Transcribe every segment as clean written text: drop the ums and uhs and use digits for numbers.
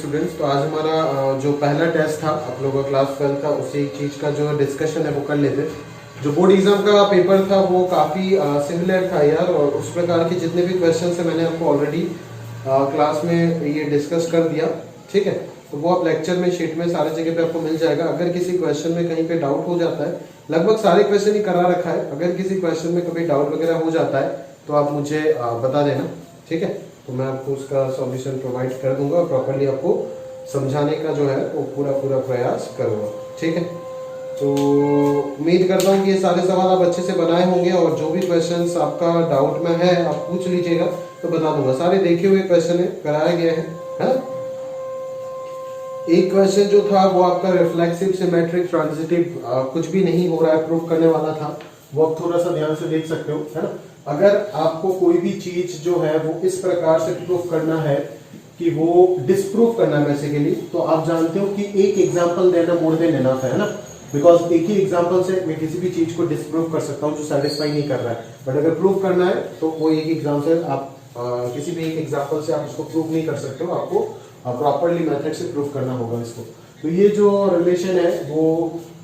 Students, तो आज हमारा जो पहला टेस्ट था आप लोगों का क्लास 12 का, उसी चीज़ का जो डिस्कशन है वो कर लेते। जो बोर्ड एग्जाम का पेपर था वो काफ़ी सिमिलर था यार, और उस प्रकार के जितने भी क्वेश्चन है मैंने आपको ऑलरेडी क्लास में ये डिस्कस कर दिया। ठीक है, तो वो आप लेक्चर में शीट में सारे जगह पे आपको मिल जाएगा। अगर किसी क्वेश्चन में कहीं पे डाउट हो जाता है, लगभग सारे क्वेश्चन ही करा रखा है, अगर किसी क्वेश्चन में कभी डाउट वगैरह हो जाता है तो आप मुझे बता देना। ठीक है, तो मैं आपको उसका सॉल्यूशन प्रोवाइड कर दूंगा और प्रॉपरली आपको समझाने का जो है वो पूरा प्रयास करूंगा। ठीक है, तो उम्मीद करता हूँ कि ये सारे सवाल आप अच्छे से बनाए होंगे, और जो भी क्वेश्चंस आपका डाउट में है आप पूछ लीजिएगा तो बता दूंगा। सारे देखे हुए क्वेश्चन है, कराया गया है ना। एक क्वेश्चन जो था वो आपका रिफ्लेक्सिव सिमेट्रिक ट्रांजिटिव कुछ भी नहीं हो रहा है, प्रूव करने वाला था, वो आप थोड़ा सा ध्यान से देख सकते हो, है ना। अगर आपको कोई भी चीज जो है वो इस प्रकार से प्रूव करना है कि वो डिस्प्रूव करना है बेसिकली, तो आप जानते हो कि एक एग्जांपल देना मोर देन इनफ है ना, बिकॉज एक ही एग्जांपल से मैं किसी भी चीज को डिस्प्रूव कर सकता हूँ जो सेटिस्फाई नहीं कर रहा है। बट अगर प्रूव करना है तो वो एक एग्जाम से आप किसी भी एक एग्जांपल से आप उसको प्रूव नहीं कर सकते हो, आपको प्रॉपरली मेथड से प्रूव करना होगा इसको। तो ये जो रिलेशन है वो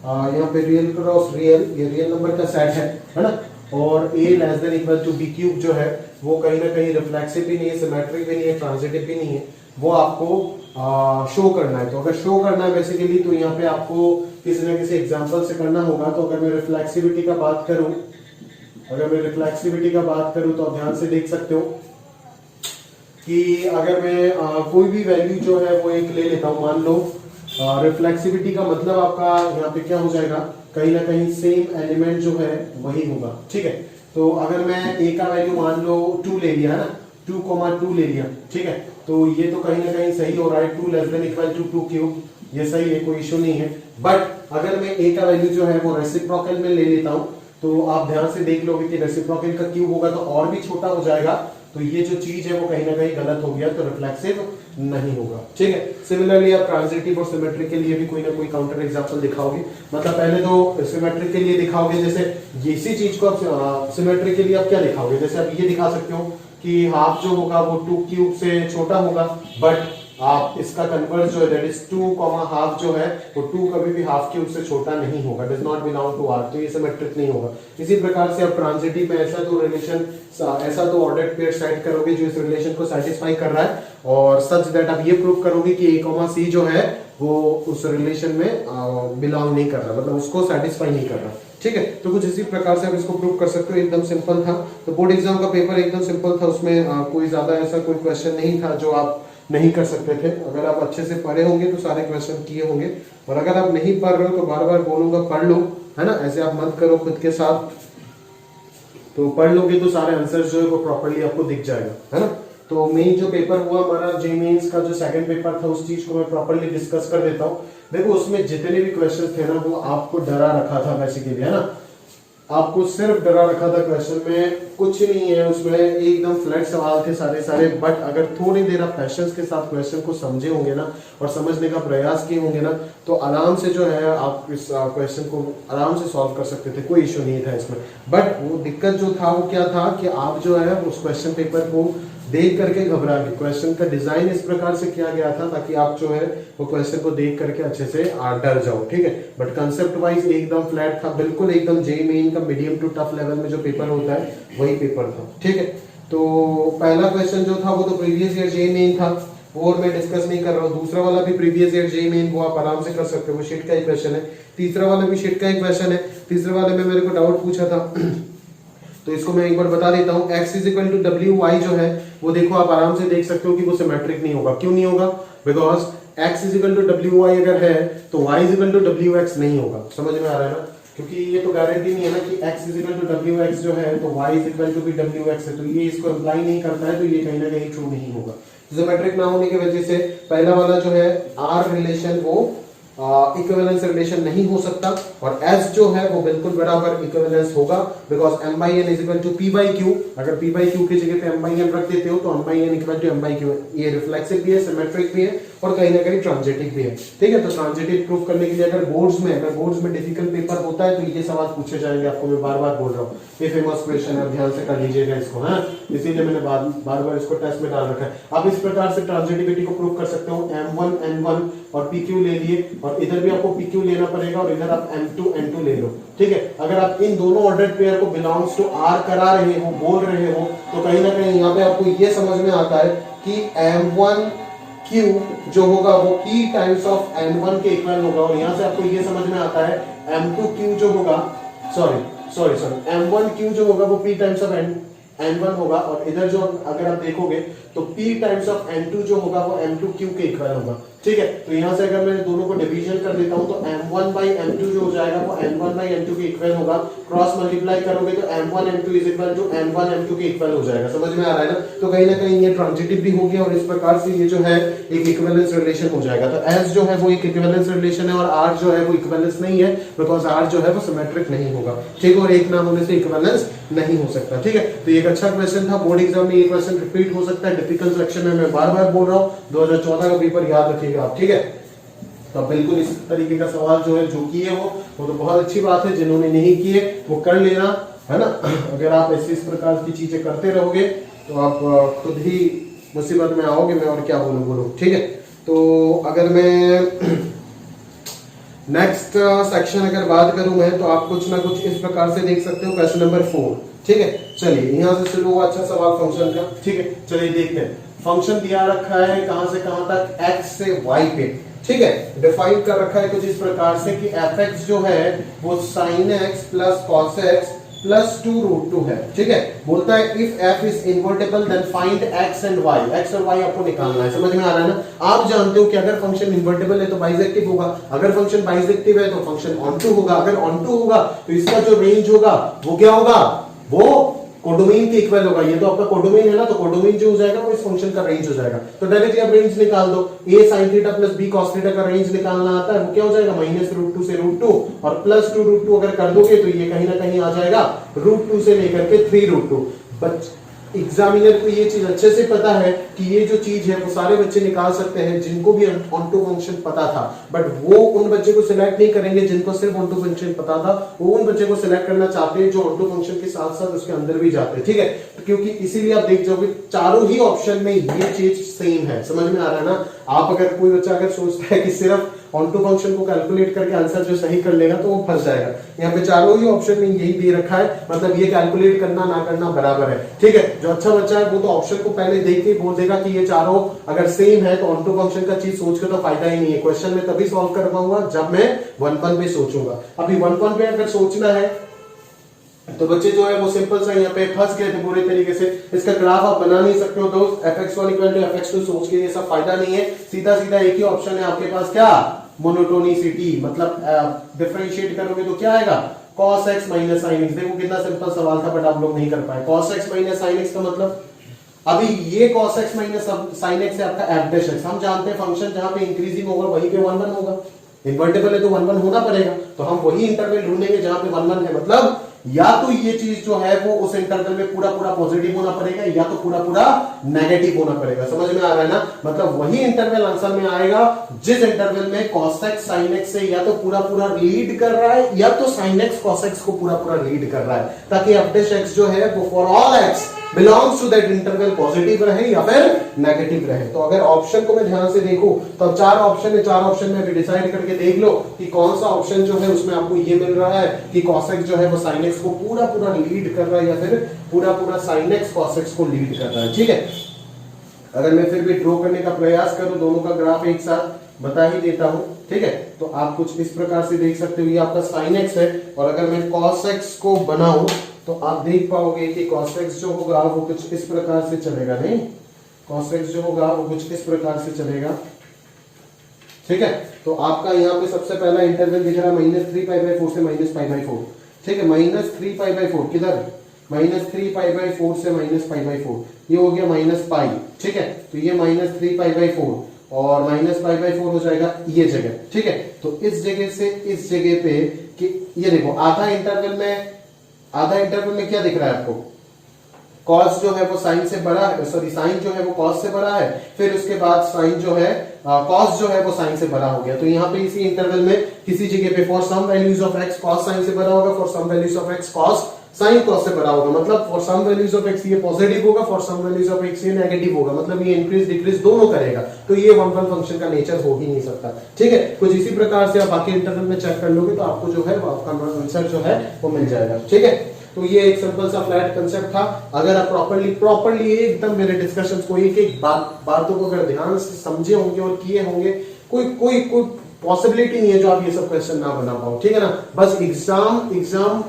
यहाँ पे रियल क्रॉस रियल, ये रियल नंबर का सेट है ना, और a less than equal to b cube जो है वो कहीं ना कहीं रिफ्लेक्सिव भी नहीं है, सिमेट्रिक भी नहीं है, ट्रांजिटिव भी नहीं है, वो आपको शो करना है। तो अगर शो करना है बेसिकली तो यहाँ पे आपको किसी ना किसी एग्जांपल से करना होगा। तो अगर मैं रिफ्लेक्सिविटी का बात करूं, तो आप ध्यान से देख सकते हो कि अगर मैं कोई भी वैल्यू जो है वो एक ले लेता हूं, मान लो रिफ्लेक्सिविटी का मतलब आपका यहाँ पे क्या हो जाएगा, कहीं ना कहीं सेम एलिमेंट जो है वही होगा। ठीक है, तो अगर मैं a का वैल्यू मान लो 2 ले लिया है ना, 2,2 ले लिया, ठीक है, तो ये तो कहीं ना कहीं सही हो रहा है, 2 less than equal to 2 cube, ये सही है, कोई इश्यू नहीं है। बट अगर मैं a का वैल्यू जो है वो रेसिप्रोकल में ले लेता हूं, तो आप ध्यान से देख लोगे कि रेसिप्रोकल का क्यूब होगा तो और भी छोटा हो जाएगा, तो ये जो चीज है वो कहीं ना कहीं गलत हो गया, तो रिफ्लेक्सिव नहीं होगा। ठीक है, सिमिलरली आप ट्रांजिटिव और सिमेट्रिक के लिए भी कोई ना कोई काउंटर एग्जांपल दिखाओगे। मतलब पहले तो सिमेट्रिक के लिए दिखाओगे, जैसे इसी चीज को आप सिमेट्रिक के लिए आप क्या दिखाओगे, जैसे आप ये दिखा सकते हो कि हाफ जो होगा वो 2 क्यूब से छोटा होगा, बट आप इसका कन्वर्स जो है दैट इज 2, हाफ जो है वो 2 कभी भी हाफ क्यूब से छोटा नहीं होगा, does not belong to R, तो ये सिमेट्रिक नहीं होगा। इसी प्रकार से आप ट्रांजिटिव में ऐसा तो रिलेशन, ऐसा तो ऑर्डर्ड पेयर सेट करोगे जो इस रिलेशन को सेटिस्फाई कर रहा है, और सच दैट आप ये प्रूव करोगे कि a, c जो है वो उस रिलेशन में बिलोंग नहीं कर रहा, मतलब उसको सेटिस्फाई नहीं कर रहा। ठीक है, तो कुछ इसी प्रकार से आप इसको प्रूव कर सकते हो। एकदम सिंपल था, तो बोर्ड एग्जाम का पेपर एकदम सिंपल था, उसमें कोई ज्यादा ऐसा कोई क्वेश्चन नहीं था जो आप नहीं कर सकते थे। अगर आप अच्छे से पढ़े होंगे तो सारे क्वेश्चन किए होंगे, और अगर आप नहीं पढ़ रहे हो तो बार बार बोलूंगा पढ़ लो, है ना, ऐसे आप मत करो खुद के साथ, तो पढ़ लोगे तो सारे आंसर जो है वो प्रॉपर्ली आपको दिख जाएगा, है ना। तो मेन जो पेपर हुआ हमारा जे मेंस का जो सेकंड पेपर था, उस चीज को मैं प्रॉपर्ली डिस्कस कर देता हूँ। देखो उसमें जितने भी क्वेश्चन थे ना वो आपको डरा रखा था बेसिकली, है ना, आपको सिर्फ डरा रखा था। क्वेश्चन में कुछ नहीं है, उसमें एकदम फ्लैट सवाल थे सारे, बट अगर थोड़ी देर आप पैशंस के साथ क्वेश्चन को समझे होंगे ना और समझने का प्रयास किए होंगे ना, तो आराम से जो है आप इस क्वेश्चन को आराम से सॉल्व कर सकते थे, कोई इश्यू नहीं था इसमें। बट वो दिक्कत जो था वो क्या था कि आप जो है उस क्वेश्चन पेपर को देख करके घबरा गए। क्वेश्चन का डिजाइन इस प्रकार से किया गया था ताकि आप जो है वो क्वेश्चन को देख करके अच्छे से डर जाओ। ठीक है, बट कंसेप्ट वाइज एकदम फ्लैट था, बिल्कुल एकदम जे मेन का मीडियम टू टफ लेवल में जो पेपर होता है वही पेपर था। ठीक है, तो पहला क्वेश्चन जो था वो तो प्रीवियस ईयर जे मेन था, और मैं डिस्कस नहीं कर रहा हूँ। दूसरा वाला भी प्रीवियस ईयर जे मेन, वो आप आराम से कर सकते हो, वो शीट का ही क्वेश्चन है। तीसरा वाला भी शीट का ही क्वेश्चन है। तीसरे वाले में मेरे को डाउट पूछा था तो इसको मैं एक बार बता देता हूँ। x इज इक्वल टू डब्ल्यू वाई जो है वो देखो आप आराम से देख सकते हो कि वो सिमेट्रिक नहीं होगा। क्यों नहीं होगा? Because x is equal to डब्ल्यू वाई अगर है तो y इज इक्वल टू डब्ल्यू एक्स नहीं होगा। समझ में आ रहा है ना? क्योंकि ये तो गारंटी नहीं है ना कि x इज इक्वल टू डब्ल्यू एक्स जो है तो y इज इक्वल टू भी डब्ल्यू एक्स है, तो ये इसको अप्लाई नहीं करता है, तो ये कहीं ना कहीं ट्रू नहीं होगा। सिमेट्रिक ना होने की वजह से पहला वाला जो है r रिलेशन वो इक्विवेलेंस रिलेशन नहीं हो सकता, और एस जो है वो बिल्कुल बराबर इक्विवेलेंस होगा, because m by n is equal to p by q. अगर पी बाई क्यू की जगह पे एम बाई एन रख देते हो तो m by n equal to m by q. ये रिफ्लेक्सिव भी है, सिमेट्रिक भी है, और कहीं ना कहीं ट्रांजिटिव भी है। ठीक है, तो ट्रांजिटिव प्रूफ करने के लिए अगर बोर्ड्स में डिफिकल्ट पेपर होता है तो ये सवाल पूछे जाएंगे आपको। मैं बार बार बोल रहा हूँ, ये फेमस क्वेश्चन है, ध्यान से कर लीजिएगा इसको। हाँ, इसीलिए मैंने बार बार इसको टेस्ट में डाल रखा है। आप इस प्रकार से ट्रांजिटिविटी को प्रूव कर सकते हो। M1 N1 और PQ ले लिए, और इधर भी आपको PQ लेना पड़ेगा, और इधर आप M2 N2 ले लो। ठीक है, अगर आप इन दोनों ऑर्डर्ड पेयर को बिलोंग्स टू R करा रहे हो, बोल रहे हो, तो कहीं ना कहीं यहाँ पे आपको ये समझ में आता है कि M1Q जो होगा वो P टाइम्स ऑफ N1 के इक्वल होगा, और यहां से आपको ये समझ में आता है M2Q जो होगा, सॉरी M1Q जो होगा वो P टाइम्स ऑफ N1 होगा, और इधर जो अगर आप देखोगे तो P टाइम्स ऑफ N2 जो होगा वो M2Q के इक्वल होगा। ठीक है, तो यहां से अगर मैं दोनों को डिवीजन कर देता हूं तो M1 बाई M2 जो हो जाएगा वो N1 बाई M2 के इक्वल होगा। क्रॉस मल्टीप्लाई करोगे तो M1 M2 is equal to N1 M2 के इक्वल हो जाएगा। समझ में आ रहा है ना? तो कहीं ना कहीं ये ट्रांजिटिव भी हो गया, और इस प्रकार से ये जो है एक इक्विवेलेंस रिलेशन हो जाएगा। तो S जो है वो एक इक्विवेलेंस रिलेशन है, और R जो है वो इक्विवेलेंस नहीं है, बिकॉज R जो है वो सिमेट्रिक नहीं होगा। ठीक है, और एक ना होने से इक्विवेलेंस नहीं हो सकता। ठीक है, तो ये एक अच्छा क्वेश्चन था। बोर्ड एग्जाम में ये क्वेश्चन रिपीट हो सकता है। डिफिकल्ट सेक्शन में मैं बार बार बोल रहा हूँ, 2014 का पेपर याद रखिएगा आप। ठीक है, तो बिल्कुल इस तरीके का सवाल जो है, जो किए वो तो बहुत अच्छी बात है, जिन्होंने नहीं किए वो कर लेना, है ना। अगर आप ऐसे इस प्रकार की चीजें करते रहोगे तो आप खुद ही मुसीबत में आओगे। मैं और क्या बोलूं। ठीक है, तो अगर मैं नेक्स्ट सेक्शन अगर बात करूं मैं, तो आप कुछ ना कुछ इस प्रकार से देख सकते हो। Question number 4। ठीक है, चलिए यहां से शुरू हुआ। अच्छा सवाल फंक्शन का। ठीक है, चलिए देखते हैं। फंक्शन दिया रखा है कहां से कहां तक, x से y पे। ठीक है, डिफाइन कर रखा है कुछ इस प्रकार से कि fx जो है वो sin x plus cos x plus 2√2 है। ठीक है, बोलता है if f is invertible then find x and y। x और y आपको निकालना है। समझ में आ रहा है ना? आप जानते हो कि अगर फंक्शन इन्वर्टेबल है तो बाइजेक्टिव होगा, अगर फंक्शन बाइजेक्टिव है तो फंक्शन ऑनटू होगा, अगर ऑनटू होगा तो इसका जो रेंज होगा वो क्या होगा, वो कोडोमेन के इक्वल होगा। ये तो आपका कोडोमेन है ना, तो कोडोमेन जो हो जाएगा वो इस फंक्शन का रेंज हो जाएगा। तो डायरेक्टली आप रेंज निकाल दो। a sin theta plus b cos theta का रेंज निकालना आता है, वो क्या हो जाएगा, -√2 से √2, और प्लस 2√2 अगर कर दोगे तो ये कहीं ना कहीं आ जाएगा √2 से लेकर के 3√2। एग्जामिनर को ये चीज अच्छे से पता है कि ये जो चीज है वो सारे बच्चे निकाल सकते हैं जिनको भी ऑनटू फंक्शन पता था, बट वो उन बच्चे को सिलेक्ट नहीं करेंगे जिनको सिर्फ ऑनटू फंक्शन पता था। वो उन बच्चे को सिलेक्ट करना चाहते हैं जो ऑनटू फंक्शन के साथ साथ उसके अंदर भी जाते हैं। ठीक है, क्योंकि इसीलिए आप देख जाओगे चारों ही ऑप्शन में ये चीज सेम है। समझ में आ रहा है ना? आप अगर कोई बच्चा अगर सोचता है कि सिर्फ ऑनटू फंक्शन को कैलकुलेट करके आंसर जो सही कर लेगा तो वो फंस जाएगा। यहाँ पे चारों ही ऑप्शन में यही दे रखा है, मतलब ये कैलकुलेट करना ना करना बराबर है। ठीक है, जो अच्छा बच्चा है वो तो ऑप्शन को पहले देख के बोल देगा कि ये चारों अगर सेम है तो ऑनटू फंक्शन का चीज सोच के तो फायदा ही नहीं है। क्वेश्चन में तभी सॉल्व कर पाऊंगा जब मैं 1 पे सोचूंगा। अभी 1 पे अगर सोचना है तो बच्चे जो है वो सिंपल सा यहाँ पे फंस गए थे पूरे तरीके से। इसका ग्राफ आप बना नहीं सकते हो दोस्त। fx1 = fx2 सोच के ये सब फायदा नहीं है। सीधा सीधा एक ही ऑप्शन है आपके पास, क्या, मोनोटोनिसिटी। मतलब डिफरेंशिएट करोगे तो क्या आएगा, cos x minus sin x। देखो कितना सिंपल सवाल था बट आप लोग नहीं कर पाए। cos x minus sin x का मतलब, अभी ये cos x minus sin x है आपका f डैश x। हम जानते हैं फंक्शन जहां पे इंक्रीजिंग होगा वहीं पे 1 1 होगा। इन्वर्टेबल है तो 1 1 होना पड़ेगा, तो हम वही इंटरवल ढूंढेंगे जहां पे 1 1 है। मतलब या तो ये चीज जो है वो उस इंटरवल में पूरा पूरा पॉजिटिव होना पड़ेगा, या तो पूरा पूरा नेगेटिव होना पड़ेगा। समझ में आ रहा है ना? मतलब वही इंटरवल आंसर में आएगा जिस इंटरवल में cos x sin x से या तो पूरा पूरा लीड कर रहा है, या तो sin x cos x को पूरा पूरा लीड कर रहा है, ताकि f डैश x जो है वो for all x belongs to that interval positive रहे या फिर नेगेटिव रहे। तो अगर ऑप्शन को मैं ध्यान से देखूं तो अब 4 ऑप्शन है, 4 ऑप्शन में अभी डिसाइड करके देख लो कि कौन सा ऑप्शन जो है उसमें आपको ये मिल रहा है कि cos x जो है वो sin x को पूरा पूरा लीड कर रहा है, या फिर पूरा पूरा sin x cos x को लीड कर रहा है। ठीक है, अगर मैं फिर भी ड्रॉ करने का प्रयास करूं दोनों का ग्राफ एक साथ बता ही देता हूं। ठीक है, तो आप कुछ इस प्रकार से देख सकते हो, ये आपका sin x है, और अगर मैं cos x को बनाऊं तो आप देख पाओगे कि cos x जो होगा वो कुछ इस प्रकार से चलेगा। नहीं, cos x जो होगा वो कुछ इस प्रकार से चलेगा। ठीक है, तो आपका यहाँ पे सबसे पहला इंटरवल दिख रहा है -3π/4 से -π/4। ठीक है, -3π/4 किधर, -3π/4 से -π/4, ये हो गया -π। ठीक है, तो ये -3π/4, और माइनस पाई बाई 4 हो जाएगा ये जगह, ठीक है। तो इस जगह से इस जगह पे कि ये देखो आधा इंटरवल में क्या दिख रहा है आपको, कॉस जो है वो साइन से बड़ा है, सॉरी साइन जो है वो कॉस से बड़ा है, फिर उसके बाद साइन जो है कॉस जो है वो साइन से बड़ा हो गया। तो यहाँ पे इसी इंटरवल में किसी जगह पे for some values of x cos sine से बड़ा होगा, for some values of x cos sine cos से बड़ा होगा, मतलब for some values of x ये पॉजिटिव होगा, for some values of x ये नेगेटिव होगा, मतलब ये इंक्रीज डिक्रीज दोनों करेगा। तो ये वन वन फंक्शन का नेचर हो ही नहीं सकता, ठीक है। कुछ इसी प्रकार से आप बाकी इंटरवल में चेक कर लोगे तो आपको जो है वो आपका आंसर जो है वो मिल जाएगा, ठीक है। तो ये एक सिंपल सा फ्लैट कंसेप्ट था। अगर आप प्रॉपर्ली एकदम मेरे डिस्कशन को एक एक बातों को अगर ध्यान से समझे होंगे और किए होंगे, कोई पॉसिबिलिटी नहीं है जो आप ये सब क्वेश्चन ना बना पाओ, ठीक है ना। बस एग्जाम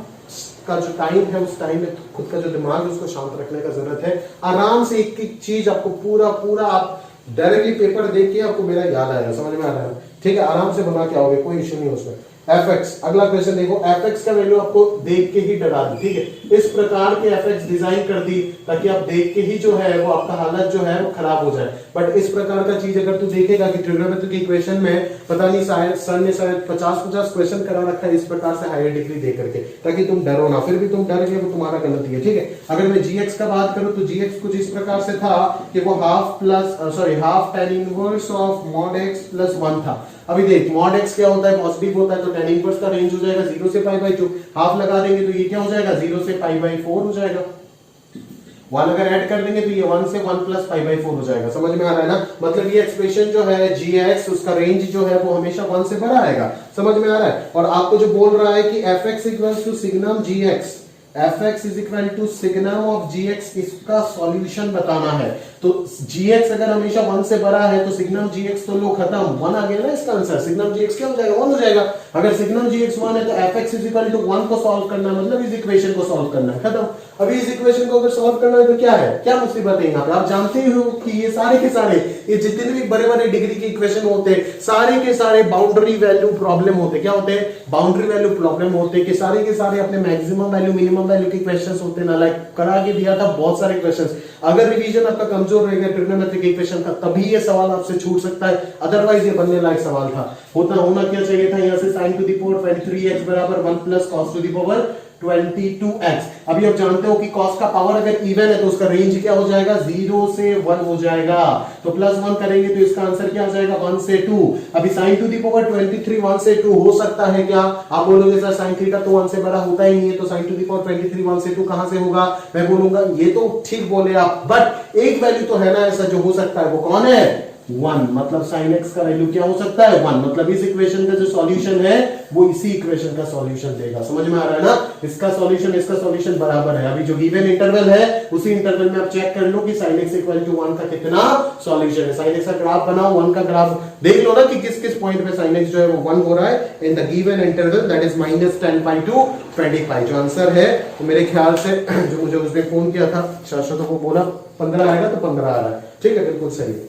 का जो टाइम है उस टाइम में खुद का जो दिमाग है उसको शांत रखने का जरूरत है। आराम से एक एक चीज आपको पूरा आप डायरेक्टली पेपर देख के आपको मेरा याद आएगा, समझ में आ रहा है, ठीक है। आराम से बना के आओगे, कोई इश्यू नहीं उसमें। fx अगला क्वेश्चन देखो, fx का वैल्यू आपको देख के ही डरा दी, ठीक है। इस प्रकार के fx डिजाइन कर दी ताकि आप देख के ही जो है वो आपका हालत जो है वो खराब हो जाए। बट इस प्रकार का चीज अगर तू देखेगा कि ट्रिग्नोमेट्री की इक्वेशन में पता नहीं शायद सर ने शायद 50 क्वेश्चन करा रखा है इस प्रकार से हायर डिग्री दे करके, ताकि तुम डरो ना, फिर भी तुम डर गए वो तुम्हारा गलती है, ठीक है। अगर मैं gx का बात करूं तो gx कुछ इस प्रकार से था कि वो half tan inverse of mod x plus 1 था। अभी देख mod x क्या होता है, पॉजिटिव होता है, तो tan इनवर्स का रेंज हो जाएगा 0 से पाई बाई 2, हाफ लगा देंगे तो ये क्या हो जाएगा 0 से पाई बाई 4 हो जाएगा। 1 अगर ऐड कर देंगे तो ये 1 से 1 प्लस पाई बाई 4 हो जाएगा, समझ में आ रहा है ना। मतलब ये एक्सप्रेशन जो है gx उसका रेंज जो है वो हमेशा 1 से बड़ा आएगा, समझ में आ रहा है। और आपको जो बोल रहा है कि fx equals to signum gx, fx is equal to signum of gx, इसका सॉल्यूशन बताना है। तो gx अगर हमेशा 1 से बड़ा है तो सिग्नम gx तो लो खत्म, 1 आ गया ना इसका आंसर। सिग्नम gx क्या हो जाएगा 1 हो जाएगा। अगर सिग्नम gx 1 है तो fx इज इक्वल टू 1 को सॉल्व करना है, मतलब इस इक्वेशन को सॉल्व करना है, खत्म। अभी इस इक्वेशन को अगर सॉल्व करना है तो क्या है, क्या मुसीबत है यहाँ पे। आप जानते हो कि ये सारे के सारे ये जितने भी बड़े बड़े डिग्री के इक्वेशन होते हैं सारे के सारे बाउंड्री वैल्यू प्रॉब्लम होते, क्या होते हैं बाउंड्री वैल्यू प्रॉब्लम होते कि सारे के सारे अपने मैक्सिमम वैल्यू मिनिमम वैल्यू के क्वेश्चंस होते ना। लाइक करा के दिया था बहुत सारे क्वेश्चंस। अगर रिवीजन आपका कमजोर रहेगा ट्रिग्नोमेट्री के इक्वेशन का तभी ये सवाल आपसे छूट सकता है, अदरवाइज ये बनने लायक सवाल था। होना क्या चाहिए था, यहाँ से sin to the power 23x बराबर 1 plus cos to the power 22x। अभी आप जानते हो कि cos का पावर अगर इवन है तो उसका रेंज क्या हो जाएगा 0 से 1 हो जाएगा, तो प्लस 1 करेंगे तो इसका आंसर क्या हो जाएगा 1 से 2। अभी sin टू द पावर 23 1 से 2 हो सकता है क्या, आप बोलोगे सर sin थीटा तो 1 से बड़ा होता ही नहीं है, तो sin टू द पावर 23 1 से 2 कहां से होगा। मैं बोलूंगा ये तो ठीक बोले आप, बट एक वैल्यू तो है ना ऐसा जो हो सकता है, वो कौन है 1, मतलब sin x का वैल्यू क्या हो सकता है 1, मतलब इस इक्वेशन का जो सॉल्यूशन है वो इसी इक्वेशन का सॉल्यूशन देगा, समझ में आ रहा है ना। इसका सॉल्यूशन बराबर है। अभी जो गिवन इंटरवल है उसी इंटरवल में आप चेक कर लो कि sin x इक्वल टू 1 का कितना सॉल्यूशन है। sin x का ग्राफ बनाओ, 1 का ग्राफ देख लो ना कि किस किस पॉइंट पे sin x जो है वो 1 हो रहा है in the given interval, that is -10 pi to 25। जो आंसर है तो मेरे ख्याल से जो मुझे उसने फोन किया था शाश्वत को बोला 15 आएगा तो 15 आ रहा है, ठीक है, बिल्कुल सही।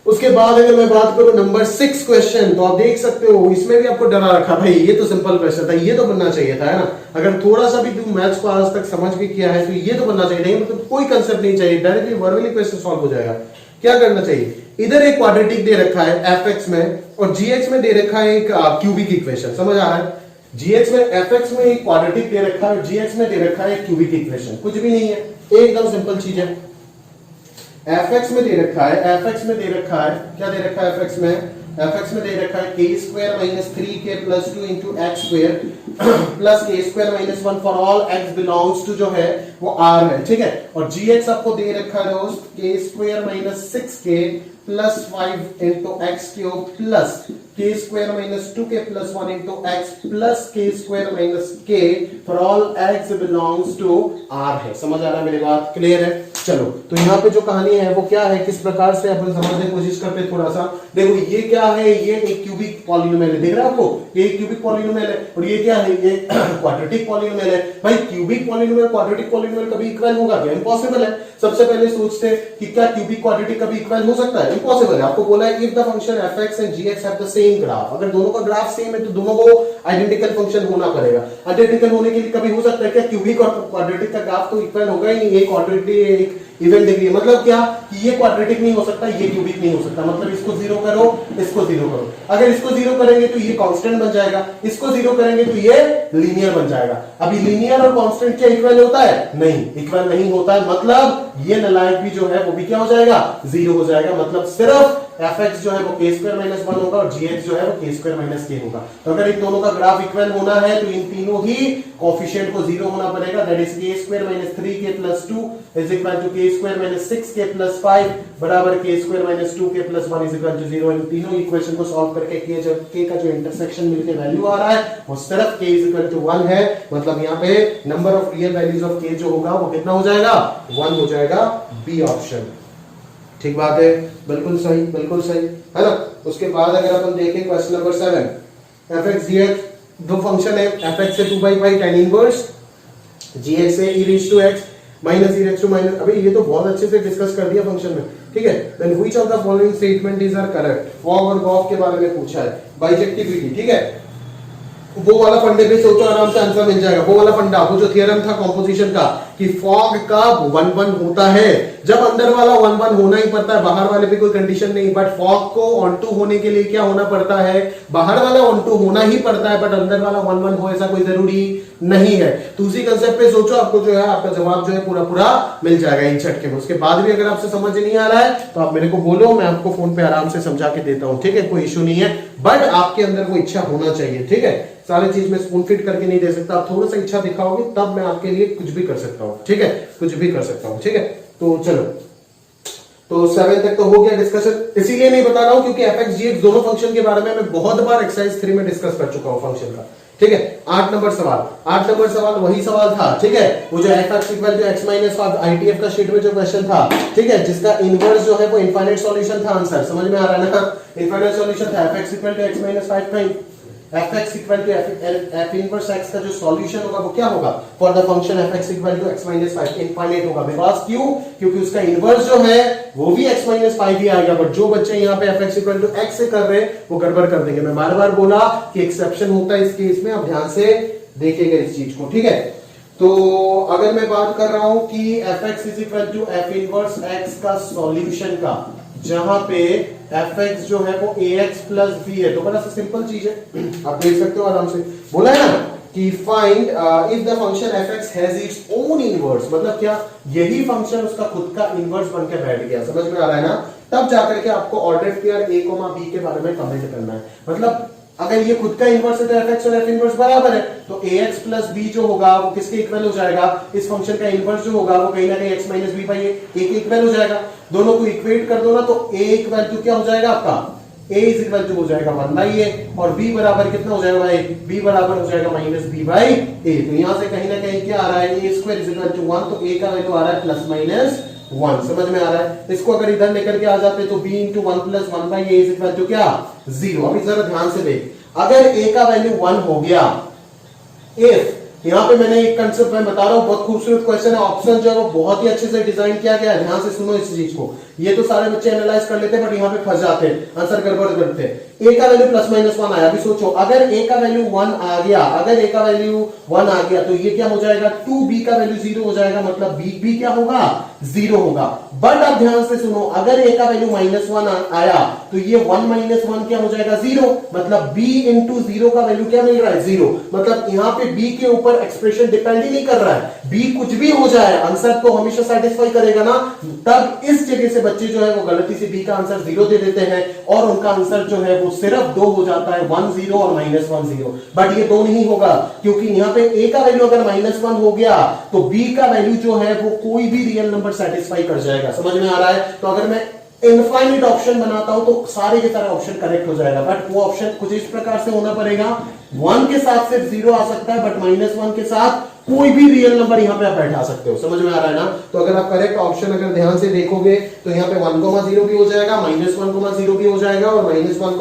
उसके बाद अगर मैं बात करूं नंबर 6 क्वेश्चन, तो आप देख सकते हो इसमें भी आपको डरा रखा भाई, ये तो सिंपल क्वेश्चन था, ये तो बनना चाहिए था, है ना। अगर थोड़ा सा भी तुम मैथ्स को आज तक समझ भी किया है तो ये तो बनना चाहिए, मतलब कोई कंसेप्ट नहीं चाहिए, डायरेक्टली वर्बली क्वेश्चन सॉल्व हो जाएगा। क्या करना चाहिए, इधर एक क्वाड्रेटिक दे रखा है fx में और gx में दे रखा है एक क्यूबिक इक्वेशन, समझ आ रहा है। gx में fx में एक क्वाड्रेटिक दे रखा है, gx में दे रखा है क्यूबिक इक्वेशन, कुछ भी नहीं है, एकदम सिंपल चीज है। fx में दे रखा है, fx में दे रखा है, क्या दे रखा है fx में, fx में दे रखा है k square minus 3k plus 2 into x square plus k square minus 1 for all x belongs to जो है वो r है, ठीक है। और gx आपको दे रखा है दोस्त k square minus 6k plus 5 into x cube plus k square minus 2k plus 1 into x plus k square minus k for all x belongs to r है। समझ आ रहा है मेरी बात, क्लियर है। चलो तो यहाँ पे जो कहानी है वो क्या है, किस प्रकार से अपन समझने की कोशिश करते हैं थोड़ा सा। देखो ये क्या है, ये एक क्यूबिक पॉलिनोमियल है, देख रहे हो आपको, ये एक क्यूबिक पॉलिनोमियल है, और ये क्या है, ये क्वाड्रेटिक पॉलिनोमियल है। भाई क्यूबिक पॉलिनोमियल क्वाड्रेटिक पॉलिनोमियल कभी इक्वल होगा क्या, इम्पॉसिबल है। सबसे पहले सोचते हैं कि क्या क्यूबिक क्वाड्रेटिक कभी इक्वल हो सकता है, इम्पॉसिबल है। आपको बोला है if the function fx and gx have the same graph, अगर दोनों का ग्राफ सेम है तो दोनों को आइडेंटिकल फंक्शन होना पड़ेगा। आइडेंटिकल होने के लिए कभी हो सकता है क्या क्यूबिक और क्वाड्रेटिक का ग्राफ तो इक्वल होगा ही नहीं, एक क्वाड्रेटिक एक क्वाड्रेटिक इवन डिग्री, मतलब क्या कि ये क्वाड्रेटिक नहीं हो सकता, ये क्यूबिक नहीं हो सकता, मतलब इसको जीरो करो, इसको जीरो करो। अगर इसको जीरो करेंगे तो ये कांस्टेंट बन जाएगा, इसको जीरो करेंगे तो ये लीनियर बन जाएगा। अभी लीनियर और कांस्टेंट क्या इक्वल होता है? नहीं, इक्वल नहीं होता है, मतलब ये नालायक भी जो है वो भी क्या हो जाएगा? जीरो हो जाएगा। मतलब सिर्फ fx जो है वो k स्क्वायर माइनस 1 होगा और gx जो है वो k स्क्वायर माइनस k होगा। तो अगर इन दोनों का ग्राफ इक्वल होना है तो इन तीनों ही कोफिशिएंट को जीरो होना पड़ेगा। That is k square minus 3k plus 2 is equal to k square minus 6k plus 5 बराबर k square minus 2k plus 1 is equal to 0। इन तीनों इक्वेशन को सॉल्व करके k का जो इंटरसेक्शन मिलके वैल्यू आ रहा है वो सिर्फ k इज इक्वल टू 1 है। मतलब यहाँ पे number of real values of k जो होगा वो कितना हो जाएगा? 1 हो जाएगा, बी ऑप्शन। ठीक बात है, बिल्कुल सही, बिल्कुल सही है ना। उसके बाद अगर अपन देखें क्वेश्चन नंबर 7, fx gx दो फंक्शन है, fx से 2/5 tan इनवर्स, gx से e raised to x minus e raised to minus, अभी ये तो बहुत अच्छे से डिस्कस कर दिया फंक्शन में, ठीक है। Then which of the following statement is are correct? Fog और गॉफ के बारे में पूछा है, बाइजेक्टिविटी, ठीक है। वो वाला फंडे पे सोचो, आराम से आंसर मिल जाएगा। वो वाला फंडा, वो जो थियरम था कॉम्पोजिशन का कि फॉग का 1-1 होता है, जब अंदर वाला 1-1 होना ही पड़ता है, बाहर वाले पे कोई कंडीशन नहीं। बट फॉग को ऑन टू होने के लिए क्या होना पड़ता है? बाहर वाला ऑन टू होना ही पड़ता है, बट अंदर वाला 1-1 हो ऐसा कोई जरूरी नहीं है। तो उसी कंसेप्ट पे सोचो, आपको जो है आपका जवाब जो है पूरा पूरा मिल जाएगा इन झटके में। उसके बाद भी अगर आपसे समझ नहीं आ रहा है तो आप मेरे को बोलो, मैं आपको फोन पे आराम से समझा के देता हूं, ठीक है, कोई इशू नहीं है। बट आपके अंदर वो इच्छा होना चाहिए, ठीक है। सारी चीज में स्पून फिट करके नहीं दे सकता, आप थोड़ा सा इच्छा दिखाओगे तब मैं आपके लिए कुछ भी कर सकता हूं, ठीक है, कुछ भी कर सकता हूं, ठीक है। तो चलो, तो 7 तक तो हो गया डिस्कशन। इसीलिए नहीं बता रहा हूं क्योंकि fx gx दोनों फंक्शन के बारे में मैं बहुत बार एक्सरसाइज 3 में डिस्कस कर चुका हूं फंक्शन का, ठीक है। 8 नंबर सवाल वही सवाल था, ठीक है, वो जो fx equal to x minus 5 ITF का शीट में जो क्वेश्चन था, ठीक है, जिसका इनवर्स जो है वो इनफाइनाइट सॉल्यूशन था। आंसर समझ में आ रहा है ना? इनफाइनाइट सॉल्यूशन था, fx equal to x minus 5 time fx equal to f inverse x का जो सॉल्यूशन होगा वो क्या होगा? For the function fx equal to x minus 5 infinite होगा। बिकॉज क्यों? क्योंकि उसका इनवर्स जो है वो भी x माइनस 5 ही आएगा। बट जो बच्चे यहाँ पे fx इक्वल टू x से कर रहे हैं वो गड़बड़ कर देंगे। मैं बार बार बोला कि एक्सेप्शन होता है इस केस में, आप ध्यान से देखिएगा इस चीज को, ठीक है। तो अगर मैं बात कर रहा हूं कि fx is equal to f inverse x का सॉल्यूशन का, जहां पे fx जो है वो ax प्लस b है, तो बड़ा सा सिंपल चीज है, आप देख सकते हो आराम से। बोला है ना कि find if the function fx has its own inverse, मतलब क्या? यही फंक्शन उसका खुद का इनवर्स बन के बैठ गया, समझ में आ रहा है ना? तब जाकर के आपको ऑर्डर पेयर a, b के बारे में कमेंट करना है। मतलब अगर ये खुद का इनवर्स है तो fx और f इनवर्स बराबर है, तो ax प्लस b जो होगा वो किसके इक्वल हो जाएगा? इस फंक्शन का इनवर्स जो होगा वो कहीं ना कहीं x minus b by a के इक्वल हो जाएगा। दोनों को इक्वेट कर दो ना, तो a इक्वल टू क्या हो जाएगा आपका? a इज इक्वल टू हो जाएगा 1 बाई a, और b बराबर कितना हो जाएगा भाई? b बराबर हो जाएगा माइनस b बाई a। तो यहां से कहीं ना कहीं क्या आ रहा है? a square is equal to 1, तो a का वैल्यू आ रहा है प्लस माइनस 1, समझ में आ रहा है? इसको अगर इधर लेकर के आ जाते तो b into 1 plus 1 by a is equal to क्या? 0। अभी जरा ध्यान से देख, अगर a का वैल्यू 1 हो गया, इफ यहां पे मैंने एक कंसेप्ट मैं बता रहा हूं, बहुत खूबसूरत क्वेश्चन है, ऑप्शन जो है वो बहुत ही अच्छे से डिजाइन किया गया है। ध्यान से सुनो इस चीज को, ये तो सारे बच्चे एनालाइज कर लेते हैं बट यहाँ पे फंस जाते हैं, आंसर गड़बड़ करते हैं। a का वैल्यू प्लस माइनस 1 आया, अभी सोचो अगर a का वैल्यू 1 आ गया, अगर a का वैल्यू 1 आ गया तो ये क्या हो जाएगा? 2b का वैल्यू 0 हो जाएगा, मतलब b भी क्या होगा? 0 होगा। बट अब ध्यान से सुनो, अगर a का वैल्यू माइनस 1 आया तो ये 1 माइनस 1 क्या हो जाएगा? 0, मतलब b इंटू 0 का वैल्यू क्या मिल रहा है? 0। मतलब यहाँ पे b के ऊपर एक्सप्रेशन डिपेंड ही नहीं कर रहा है, b कुछ भी हो जाए आंसर तो हमेशा सेटिस्फाई करेगा ना। तब इस जगह से बच्चे जो है वो गलती से b का आंसर 0 दे देते हैं और उनका आंसर जो है वो सिर्फ 2 हो जाता है, 1 0 और माइनस 1 0। बट ये 2 नहीं होगा, क्योंकि यहाँ पे a का वैल्यू अगर माइनस 1 हो गया तो b का वैल्यू जो है वो कोई भी रियल नंबर सेटिस्फाई कर जाएगा, समझ में आ रहा है? तो अगर मैं इनफाइनाइट ऑप्शन बनाता हूं तो सारे के सारे ऑप्शन करेक्ट हो जाएगा। बट वो ऑप्शन कुछ इस प्रकार से होना पड़ेगा, 1 के साथ सिर्फ 0 आ सकता है, बट माइनस 1 के साथ कोई भी रियल नंबर यहां पे आप बैठा सकते हो, समझ में आ रहा है ना? तो अगर आप करेक्ट ऑप्शन अगर ध्यान से देखोगे तो यहां पे 1, 0 भी हो जाएगा, माइनस 1, 0 भी हो जाएगा, और minus 1,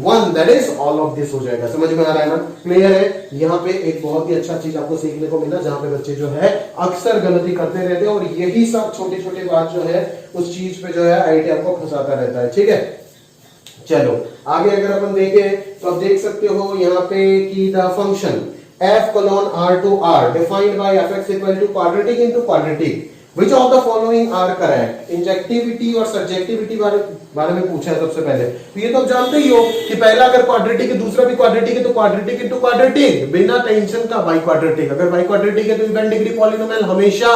1 that is all of this हो जाएगा, समझ में आ रहा है ना? क्लियर है? यहाँ पे एक बहुत ही अच्छा चीज आपको सीखने को मिला, जहां पे बच्चे जो है अक्सर गलती करते रहते हैं और यही सब छोटे छोटे बात जो है उस चीज पे जो है आईटी आपको फंसाता रहता है, ठीक है। चलो आगे अगर अपन देखें तो आप देख सकते हो यहाँ पे कि the function f colon r to r defined by fx equal to quadratic into quadratic which of the following are correct. Injectivity और सब्जेक्टिविटी बारे में पूछा है सबसे पहले। तो ये तो आप जानते ही हो कि पहला अगर क्वाड्रेटिक है दूसरा भी क्वाड्रेटिक है तो क्वाड्रेटिक इनटू क्वाड्रेटिक, बिना टेंशन का बाई क्वाड्रेटिक। अगर बाई क्वाड्रेटिक है तो इवन डिग्री पॉलिनोमियल हमेशा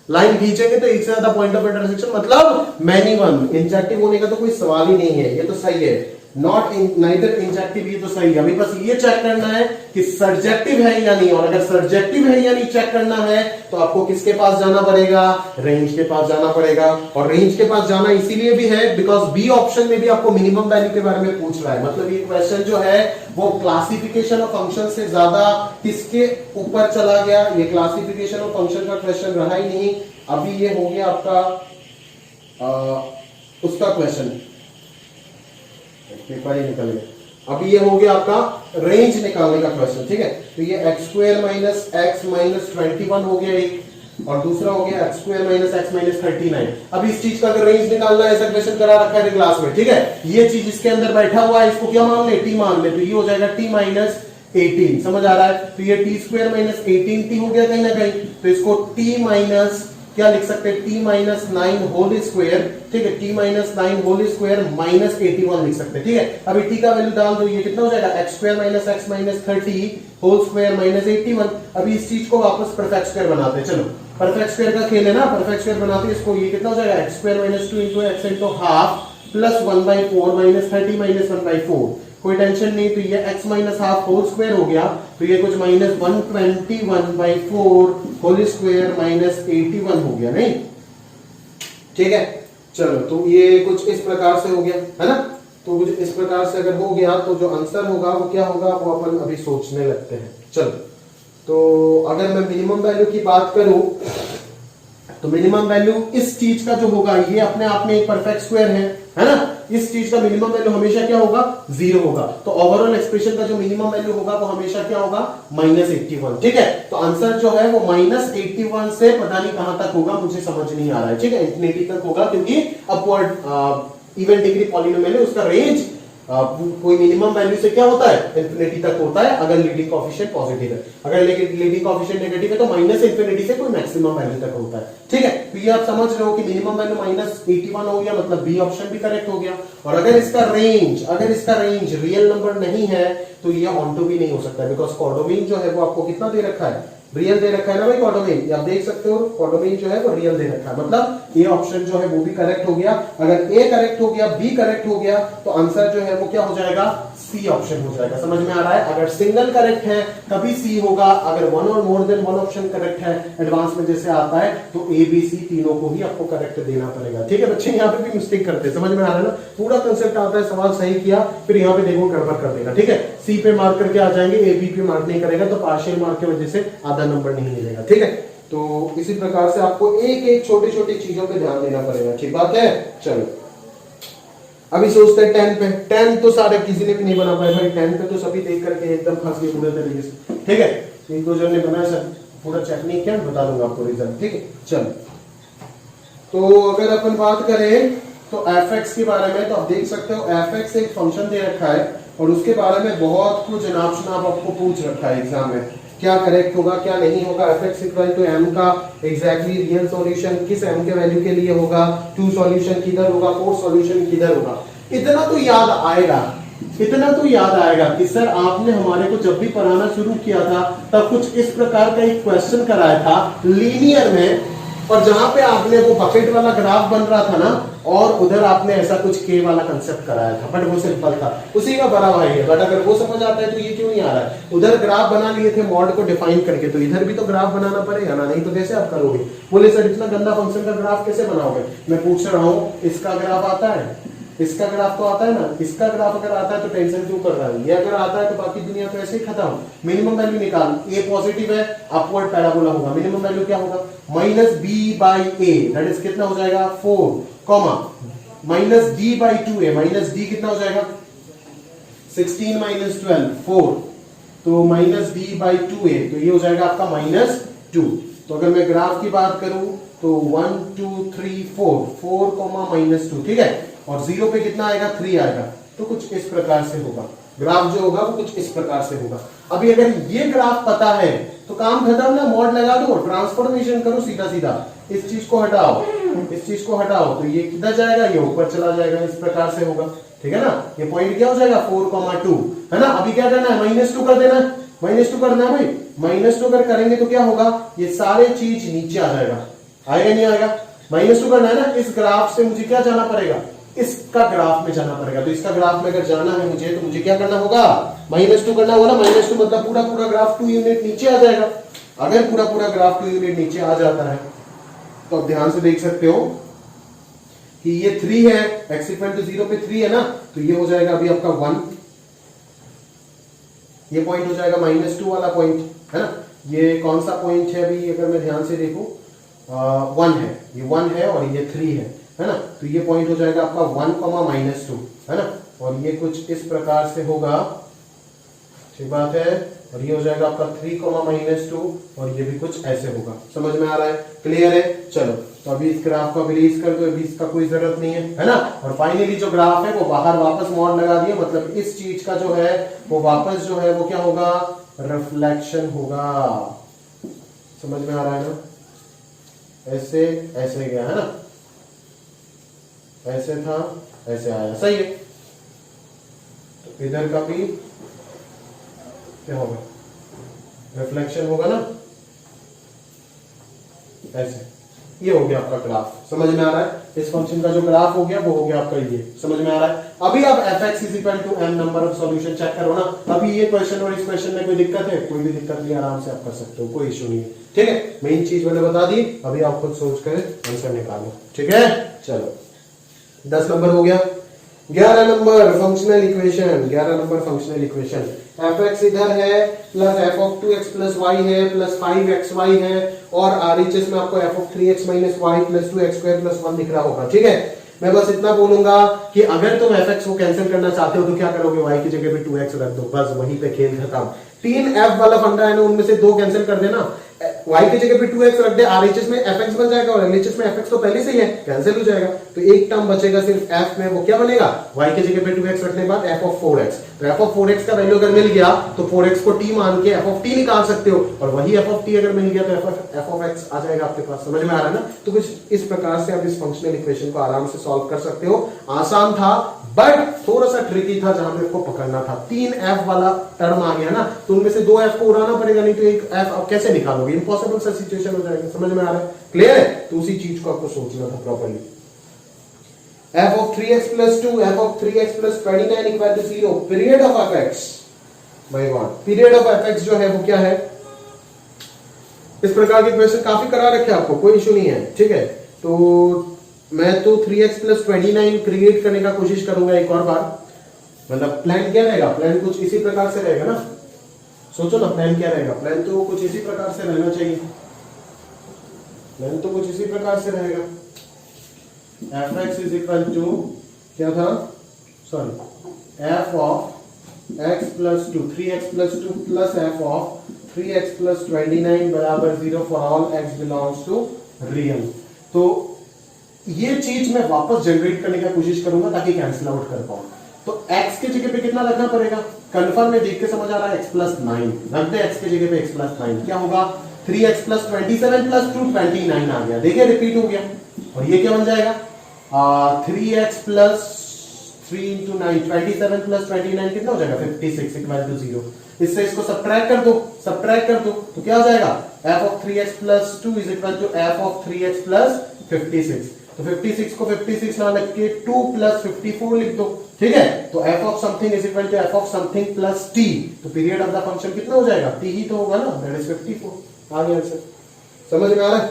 लाइन खींचेंगे तो एक से ज्यादा पॉइंट ऑफ इंटरसेक्शन मतलब मैनी वन। इंजेक्टिव होने का तो कोई सवाल ही नहीं है, ये तो सही है। नॉट नाइदर इंजेक्टिव, ये तो सही है। अभी बस ये चेक करना है कि सर्जेक्टिव है या नहीं, और अगर सर्जेक्टिव है या नहीं चेक करना है तो आपको किसके पास जाना पड़ेगा, रेंज के पास जाना पड़ेगा। और रेंज के पास जाना इसीलिए भी है बिकॉज बी ऑप्शन में भी आपको मिनिमम वैल्यू के बारे में पूछ रहा है। मतलब ये क्वेश्चन जो है वो क्लासिफिकेशन ऑफ फंक्शन से ज्यादा किसके ऊपर चला गया, ये क्लासिफिकेशन ऑफ फंक्शन का क्वेश्चन रहा ही नहीं। अभी ये हो गया आपका उसका क्वेश्चन, पेपर ही निकल गया। अभी ये हो गया आपका रेंज निकालने का क्वेश्चन, ठीक है। तो ये x square minus x minus 21 हो गया एक, और दूसरा हो गया x square minus x minus 39। अब इस चीज का अगर रेंज निकालना है, ऐसा क्वेश्चन करा रखा है क्लास में, ठीक है। ये चीज इसके अंदर बैठा हुआ है, इसको क्या मान ले, टी मान ले, तो ये हो जाएगा टी माइनस 18। समझ आ रहा है। तो ये टी स्क्वायर माइनस 18 टी हो गया कहीं ना कहीं, तो इसको टी माइनस क्या लिख सकते हैं, टी माइनस 9 होल स्क्वायर, ठीक है। T minus 9 whole square minus 81 लिख सकते हैं, ठीक है। अभी टी का वैल्यू डाल दो, ये कितना हो जाएगा, x square minus x minus 30 whole square minus 81। अभी इस चीज को वापस परफेक्ट स्क्वायर बनाते हैं। चलो परफेक्ट स्क्वायर का खेल है ना, परफेक्ट स्क्वायर बनाते हैं इसको। ये कितना हो जाएगा, x square minus 2 into x into half plus 1/4 minus 30 minus 1/4। कोई टेंशन नहीं। तो ये x minus half whole square हो गया, तो ये कुछ माइनस 121/4 होल स्क्वायर माइनस 81 हो गया, नहीं, ठीक है। चलो तो ये कुछ इस प्रकार से हो गया है ना। तो कुछ इस प्रकार से अगर हो गया तो जो आंसर होगा वो क्या होगा, वो अपन अभी सोचने लगते हैं। चलो तो अगर मैं मिनिमम वैल्यू की बात करूं तो मिनिमम वैल्यू इस चीज का जो होगा, ये अपने आप में एक परफेक्ट स्क्वायर है ना। इस चीज का मिनिमम वैल्यू हमेशा क्या होगा, 0 होगा। तो ओवरऑल एक्सप्रेशन का जो मिनिमम वैल्यू होगा वो हमेशा क्या होगा, -81, ठीक है। तो आंसर जो है वो -81 से पता नहीं कहां तक होगा, मुझे समझ नहीं आ रहा है, ठीक है। इंफिनिटी तक होगा क्योंकि अपवर्ड इवन डिग्री पॉलिनोमियल है, उसका रेंज कोई मिनिमम वैल्यू से क्या होता है, इंफिनिटी तक होता है अगर लीडिंग कोएफिशिएंट पॉजिटिव है। अगर लीडिंग कोएफिशिएंट नेगेटिव है तो माइनस इंफिनिटी से कोई मैक्सिमम वैल्यू तक होता है, ठीक है। तो ये आप समझ रहे हो कि मिनिमम वैल्यू -81 हो गया, मतलब बी ऑप्शन भी करेक्ट हो गया। और अगर इसका रेंज रियल नंबर नहीं है तो ये ऑन्टो भी नहीं हो सकता, बिकॉज कोडोमेन जो है वो आपको कितना दे रखा है, रियल दे रखा है ना भाई। कोडोमेन आप देख सकते हो, कोडोमेन जो है वो रियल दे रखा है, मतलब ये ऑप्शन जो है वो भी करेक्ट हो गया। अगर ए करेक्ट हो गया, बी करेक्ट हो गया तो आंसर जो है वो क्या हो जाएगा, सी ऑप्शन हो जाएगा। समझ में आ रहा है। अगर सिंगल करेक्ट है तभी सी होगा, अगर वन और more than one option correct है, एडवांस में जैसे आता है, तो ए बी सी तीनों को ही आपको करेक्ट देना पड़ेगा, ठीक है। बच्चे यहाँ पे भी मिस्टेक करते हैं, समझ में आ रहा है ना। पूरा कंसेप्ट आता है, सवाल सही किया, फिर यहाँ पे देखो गड़बड़ कर देगा, ठीक है। सी पे मार्क करके आ जाएंगे, ए बी पे मार्क नहीं करेगा तो पार्शियल मार्क की वजह से आधा नंबर नहीं मिलेगा, ठीक है। तो इसी प्रकार से आपको एक एक छोटी छोटी चीजों पे ध्यान देना पड़ेगा, ठीक बात है। चलो अभी सोचते हैं 10 पे। 10 तो सारे किसी ने भी नहीं बना पाया भाई, 10 पे तो सभी देख करके एकदम फंस गए पूरे तरीके से, ठीक है। एक दो जन ने बनाया, सब पूरा चेक नहीं किया, बता दूंगा आपको रिजल्ट, ठीक है। चलो तो अगर अपन बात करें तो fx के बारे में, तो आप देख सकते हो fx एक फंक्शन दे रखा है और उसके बारे में बहुत कुछ जनाब शनाब आपको पूछ रखा है एग्जाम में, क्या करेक्ट होगा क्या नहीं होगा। fx इक्वल टू m का एग्जैक्टली रियल सॉल्यूशन किस m के वैल्यू के लिए होगा, 2 सॉल्यूशन किधर होगा, 4 सॉल्यूशन किधर होगा। इतना तो याद आएगा कि सर आपने हमारे को जब भी पढ़ाना शुरू किया था तब कुछ इस प्रकार का एक क्वेश्चन कराया था लीनियर में, और जहां पे आपने वो बकेट वाला ग्राफ बन रहा था ना, और उधर आपने ऐसा कुछ के वाला कंसेप्ट कराया था, बट वो सिंपल था, उसी का बड़ा भाई है। बट अगर वो समझ आता है तो ये क्यों नहीं आ रहा है। उधर ग्राफ बना लिए थे मॉड को डिफाइन करके, तो इधर भी तो ग्राफ बनाना पड़ेगा ना, नहीं तो कैसे आप करोगे। बोले सर इतना गंदा फंक्शन का ग्राफ कैसे बनाओगे। मैं पूछ रहा हूँ, इसका ग्राफ आता है, इसका ग्राफ तो आता है ना, इसका ग्राफ अगर आता है तो टेंशन क्यों कर रहा है। ये अगर आता है तो बाकी दुनिया तो ऐसे ही खत्म। मिनिमम वैल्यू निकाल, ए पॉजिटिव है, अपवर्ड पैराबोला होगा, मिनिमम वैल्यू क्या होगा, -b/a, दैट इज कितना हो जाएगा 4, कॉमा -d/2a, -d कितना हो जाएगा 16 - 12 4, तो -d/2a, तो ये हो जाएगा आपका -2। तो अगर मैं ग्राफ की बात करूं तो 1 2 3 4 4, -2, ठीक है। और 0 पे कितना आएगा, 3 आएगा। तो कुछ इस प्रकार से होगा। ग्राफ जो होगा वो कुछ इस प्रकार से होगा। अभी अगर ये ग्राफ पता है तो काम खत्म ना, मॉड लगा दो, ट्रांसफॉर्मेशन करो सीधा सीधा, इस चीज को हटाओ, इस चीज को हटाओ, तो ये किधर जाएगा, ये ऊपर चला जाएगा, इस प्रकार से होगा। ठीक है ना, ये पॉइंट क्या हो जाएगा 4,2 है ना। अभी क्या करना है, -2 कर देना है, -2 करना है भाई। -2 अगर करेंगे तो क्या होगा, ये सारे चीज नीचे आ जाएगा, आएगा नहीं आएगा, -2 करना है ना। इस ग्राफ से मुझे क्या जाना पड़ेगा, इसका ग्राफ में जाना पड़ेगा। तो इसका ग्राफ में अगर जाना है मुझे तो मुझे क्या करना होगा, -2 करना होगा ना। -2 मतलब पूरा पूरा ग्राफ 2 यूनिट नीचे आ जाएगा। अगर पूरा पूरा ग्राफ 2 यूनिट नीचे आ जाता है तो आप ध्यान से देख सकते हो कि ये 3 है, x इक्वल टू 0 पे 3 है ना, तो ये हो जाएगा अभी आपका 1, ये पॉइंट हो जाएगा -2 वाला पॉइंट है ना। ये कौन सा पॉइंट है अभी अगर मैं ध्यान से देखूं, 1 है, ये 1 है और ये 3 है ना। तो ये पॉइंट हो जाएगा आपका 1, -2 है ना, और ये कुछ इस प्रकार से होगा, ठीक बात है। और ये हो जाएगा आपका 3, -2 और ये भी कुछ ऐसे होगा। समझ में आ रहा है, क्लियर है। चलो तो अभी इस ग्राफ को रिलीज कर दो, अभी इसका कोई जरूरत नहीं है ना। और फाइनली जो ग्राफ है वो बाहर वापस मॉड लगा दिया, मतलब इस चीज का जो है वो वापस जो है वो क्या होगा, रिफ्लेक्शन होगा। समझ में आ रहा है ना, ऐसे ऐसे गया है ना, ऐसे था ऐसे आया, सही है। तो इधर का भी क्या होगा, रिफ्लेक्शन होगा ना, ऐसे। ये हो गया आपका ग्राफ, समझ में आ रहा है। इस फंक्शन का जो ग्राफ हो गया वो हो गया आपका ये, समझ में आ रहा है। अभी आप fx is equal to m number of solution check करो ना। अभी ये क्वेश्चन और इस क्वेश्चन में कोई दिक्कत है, कोई भी दिक्कत नहीं, आराम से आप कर सकते हो, कोई इशू नहीं है। ठीक है, मेन चीज मैंने बता दी, अभी आप खुद सोच कर आंसर निकालो। ठीक है, चलो 10 नंबर हो गया। 11 number functional equation, 11 number functional equation. fx इधर है plus f of 2x plus y है प्लस 5xy है, और RHS में आपको f of 3x minus y plus 2x square plus 1 दिख रहा होगा। ठीक है, मैं बस इतना बोलूंगा कि अगर तुम fx को कैंसिल करना चाहते हो तो क्या करोगे, y की जगह पे 2x रख दो, बस वहीं पे खेल खत्म। 3f वाला फंडा है ना, उनमें से 2 कैंसिल कर देना, y की जगह पे 2x रख दे, RHS में fx बन जाएगा और LHS में fx तो पहले से ही है, कैंसिल हो जाएगा। तो एक टर्म बचेगा सिर्फ f में, वो क्या बनेगा, y की जगह पे 2x रखने के बाद f ऑफ 4x। तो f ऑफ 4x का वैल्यू अगर मिल गया तो 4x को t मान के f ऑफ t निकाल सकते हो, और वही f ऑफ t अगर मिल गया तो f ऑफ x आ जाएगा आपके पास। समझ में आ रहा है ना। तो कुछ इस प्रकार से आप इस फंक्शनल इक्वेशन को आराम से सॉल्व कर सकते हो। आसान था बट थोड़ा सा ट्रिकी था, जहां पे आपको पकड़ना था। 3f वाला टर्म आ गया ना, तो उनमें से 2f को उड़ाना पड़ेगा, नहीं तो एक f आप कैसे निकालोगे, इम्पॉसिबल सा सिचुएशन हो जाएगा। समझ में आ रहा है, क्लियर है। तो उसी चीज को आपको सोचना था properly. f of 3x plus 2, f of 3x plus 29 equal to 0, period of fx, my god, period of fx जो है वो क्या है। इस प्रकार के क्वेश्चन काफी करा रखे आपको, कोई इशू नहीं है। ठीक है, तो मैं तो 3x प्लस 29 क्रिएट करने का कोशिश करूंगा एक और बार। मतलब प्लान क्या रहेगा, प्लान कुछ इसी प्रकार से रहेगा ना। सोचो ना प्लान क्या रहेगा, प्लान तो कुछ इसी प्रकार से रहना चाहिए, प्लान तो कुछ इसी प्रकार से रहेगा। fx इज इक्वल टू क्या था, sorry, f of x plus 2, 3x plus 2 plus f of 3x plus 29 बराबर 0 for all x belongs to real. तो ये चीज मैं वापस जनरेट करने की कोशिश करूंगा ताकि कैंसिल आउट कर पाऊं। तो x के जगह पे कितना रखना पड़ेगा, कंफर्म में देख के समझ आ रहा है, x प्लस 9 रख दे, x के जगह पे x प्लस 9 क्या होगा, 3x प्लस 27 प्लस 2 29 आ गया। देखिए रिपीट हो गया, और ये क्या बन जाएगा, 3x प्लस 3 इंटू 9, 27 प्लस 29 कितना हो जाएगा 56 इक्वल टू 0। इससे इसको सब्ट्रैक्ट कर दो, सब्ट्रैक्ट कर दो तो क्या हो जाएगा, f of 3x plus 2 is equal to f of 3x plus 56। तो 56 को 56 ना लिख के 2 प्लस 54 लिख दो। ठीक है, तो f of something is equal to f of something plus t। तो पीरियड ऑफ द फंक्शन कितना हो जाएगा, t ही तो होगा ना, दैट इज 54। आ गया आंसर, समझ में आ रहा है।